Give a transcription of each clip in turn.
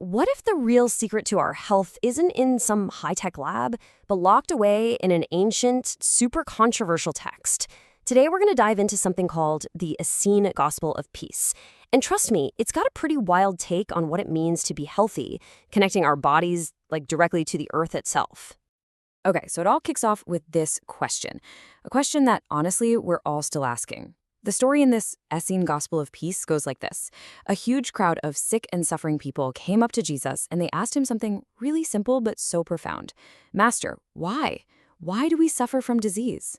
What if the real secret to our health isn't in some high-tech lab, but locked away in an ancient, super controversial text? Today we're going to dive into something called the Essene Gospel of Peace. And trust me, it's got a pretty wild take on what it means to be healthy, connecting our bodies directly to the earth itself. Okay, so it all kicks off with this question. A question that, honestly, we're all still asking. The story in this Essene Gospel of Peace goes like this. A huge crowd of sick and suffering people came up to Jesus and they asked him something really simple but so profound. Master, why? Why do we suffer from disease?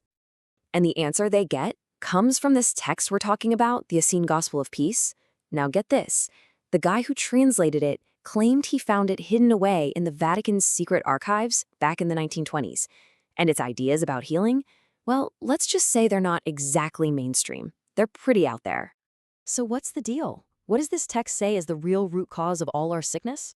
And the answer they get comes from this text we're talking about, the Essene Gospel of Peace. Now get this. The guy who translated it claimed he found it hidden away in the Vatican's secret archives back in the 1920s. And its ideas about healing? Well, let's just say they're not exactly mainstream. They're pretty out there. So what's the deal? What does this text say is the real root cause of all our sickness?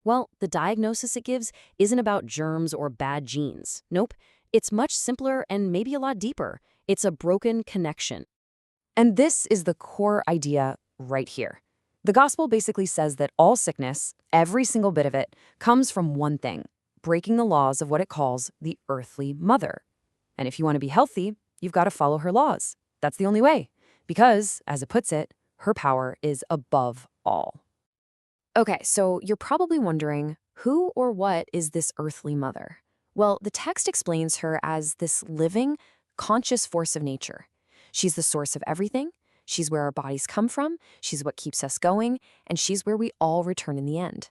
Well, the diagnosis it gives isn't about germs or bad genes. Nope. It's much simpler and maybe a lot deeper. It's a broken connection. And this is the core idea right here. The gospel basically says that all sickness, every single bit of it, comes from one thing, breaking the laws of what it calls the earthly mother. And if you want to be healthy, you've got to follow her laws. That's the only way. Because, as it puts it, her power is above all. Okay, so you're probably wondering, who or what is this earthly mother? Well, the text explains her as this living, conscious force of nature. She's the source of everything. She's where our bodies come from. She's what keeps us going. And she's where we all return in the end.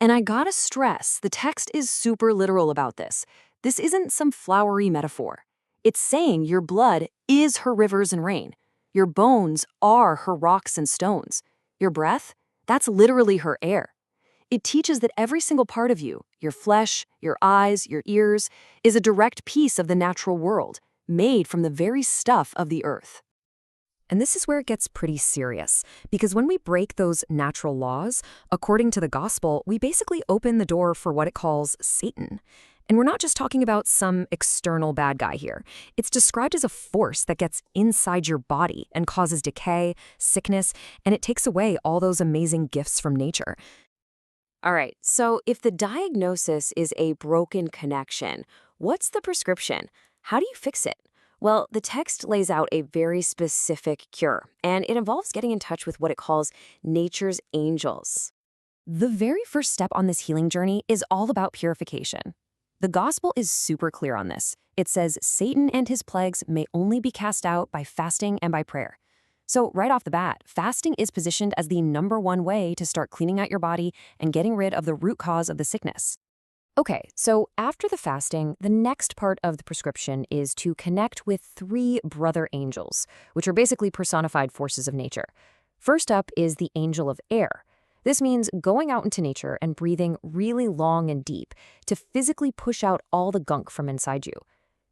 And I gotta stress, the text is super literal about this. This isn't some flowery metaphor. It's saying your blood is her rivers and rain. Your bones are her rocks and stones. Your breath, that's literally her air. It teaches that every single part of you, your flesh, your eyes, your ears, is a direct piece of the natural world, made from the very stuff of the earth. And this is where it gets pretty serious, because when we break those natural laws, according to the gospel, we basically open the door for what it calls Satan. And we're not just talking about some external bad guy here. It's described as a force that gets inside your body and causes decay, sickness, and it takes away all those amazing gifts from nature. All right, so if the diagnosis is a broken connection, what's the prescription? How do you fix it? Well, the text lays out a very specific cure, and it involves getting in touch with what it calls nature's angels. The very first step on this healing journey is all about purification. The gospel is super clear on this. It says Satan and his plagues may only be cast out by fasting and by prayer. So right off the bat, fasting is positioned as the #1 way to start cleaning out your body and getting rid of the root cause of the sickness. Okay, so after the fasting, the next part of the prescription is to connect with 3 brother angels, which are basically personified forces of nature. First up is the angel of air. This means going out into nature and breathing really long and deep to physically push out all the gunk from inside you.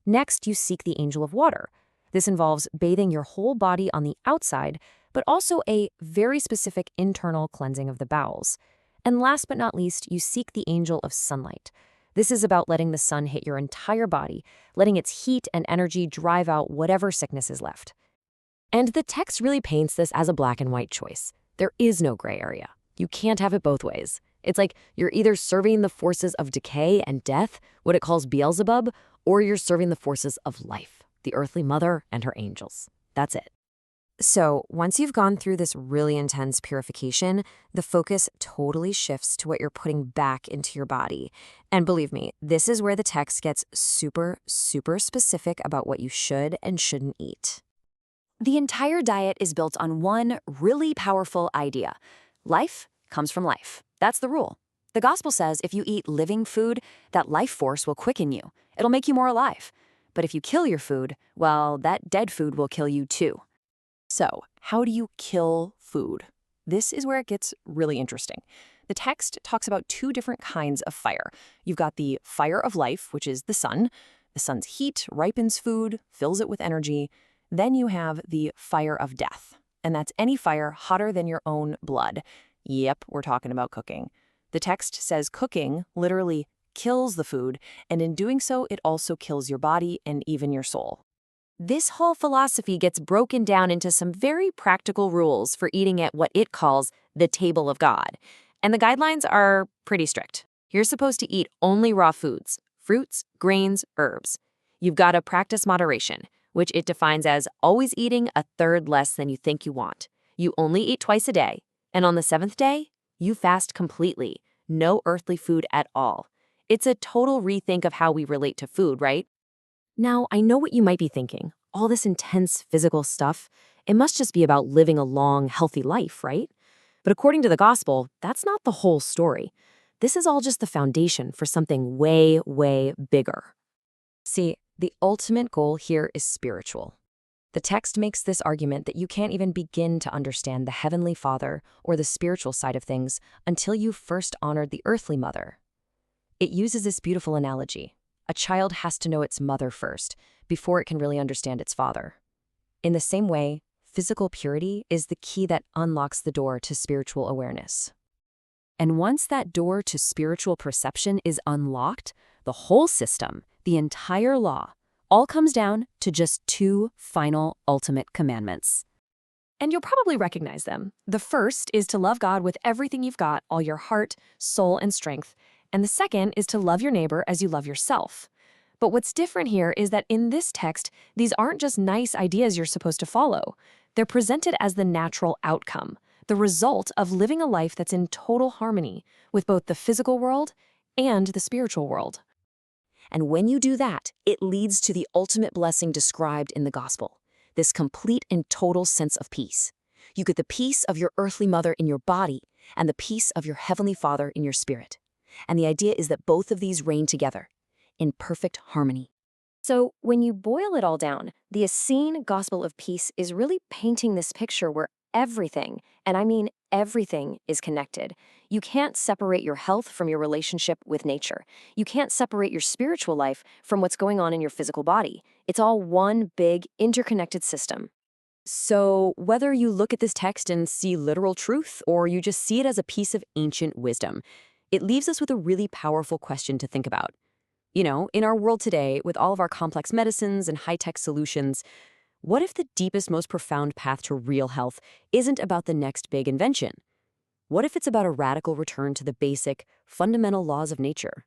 Next, you seek the angel of water. This involves bathing your whole body on the outside, but also a very specific internal cleansing of the bowels. And last but not least, you seek the angel of sunlight. This is about letting the sun hit your entire body, letting its heat and energy drive out whatever sickness is left. And the text really paints this as a black and white choice. There is no gray area. You can't have it both ways. It's like you're either serving the forces of decay and death, what it calls Beelzebub, or you're serving the forces of life, the earthly mother and her angels. That's it. So once you've gone through this really intense purification, the focus totally shifts to what you're putting back into your body. And believe me, this is where the text gets super, super specific about what you should and shouldn't eat. The entire diet is built on one really powerful idea. Life comes from life. That's the rule. The gospel says if you eat living food, that life force will quicken you. It'll make you more alive. But if you kill your food, well, that dead food will kill you too. So, how do you kill food? This is where it gets really interesting. The text talks about 2 different kinds of fire. You've got the fire of life, which is the sun. The sun's heat ripens food, fills it with energy. Then you have the fire of death. And that's any fire hotter than your own blood. Yep, we're talking about cooking. The text says cooking literally kills the food, and in doing so, it also kills your body and even your soul. This whole philosophy gets broken down into some very practical rules for eating at what it calls the table of God. And the guidelines are pretty strict. You're supposed to eat only raw foods, fruits, grains, herbs. You've got to practice moderation, which it defines as always eating a third less than you think you want. You only eat twice a day, and on the 7th day, you fast completely. No earthly food at all. It's a total rethink of how we relate to food, right? Now, I know what you might be thinking. All this intense physical stuff, it must just be about living a long, healthy life, right? But according to the gospel, that's not the whole story. This is all just the foundation for something way, way bigger. See, the ultimate goal here is spiritual. The text makes this argument that you can't even begin to understand the Heavenly Father or the spiritual side of things until you've first honored the earthly mother. It uses this beautiful analogy. A child has to know its mother first before it can really understand its father. In the same way, physical purity is the key that unlocks the door to spiritual awareness. And once that door to spiritual perception is unlocked, the whole system, the entire law, all comes down to just 2 final ultimate commandments. And you'll probably recognize them. The first is to love God with everything you've got, all your heart, soul, and strength. And the second is to love your neighbor as you love yourself. But what's different here is that in this text, these aren't just nice ideas you're supposed to follow. They're presented as the natural outcome, the result of living a life that's in total harmony with both the physical world and the spiritual world. And when you do that, it leads to the ultimate blessing described in the gospel, this complete and total sense of peace. You get the peace of your earthly mother in your body and the peace of your heavenly Father in your spirit. And the idea is that both of these reign together in perfect harmony. So when you boil it all down, the Essene Gospel of Peace is really painting this picture where everything, and I mean everything, is connected. You can't separate your health from your relationship with nature. You can't separate your spiritual life from what's going on in your physical body. It's all one big, interconnected system. So whether you look at this text and see literal truth, or you just see it as a piece of ancient wisdom, it leaves us with a really powerful question to think about. You know, in our world today, with all of our complex medicines and high-tech solutions, what if the deepest, most profound path to real health isn't about the next big invention? What if it's about a radical return to the basic, fundamental laws of nature?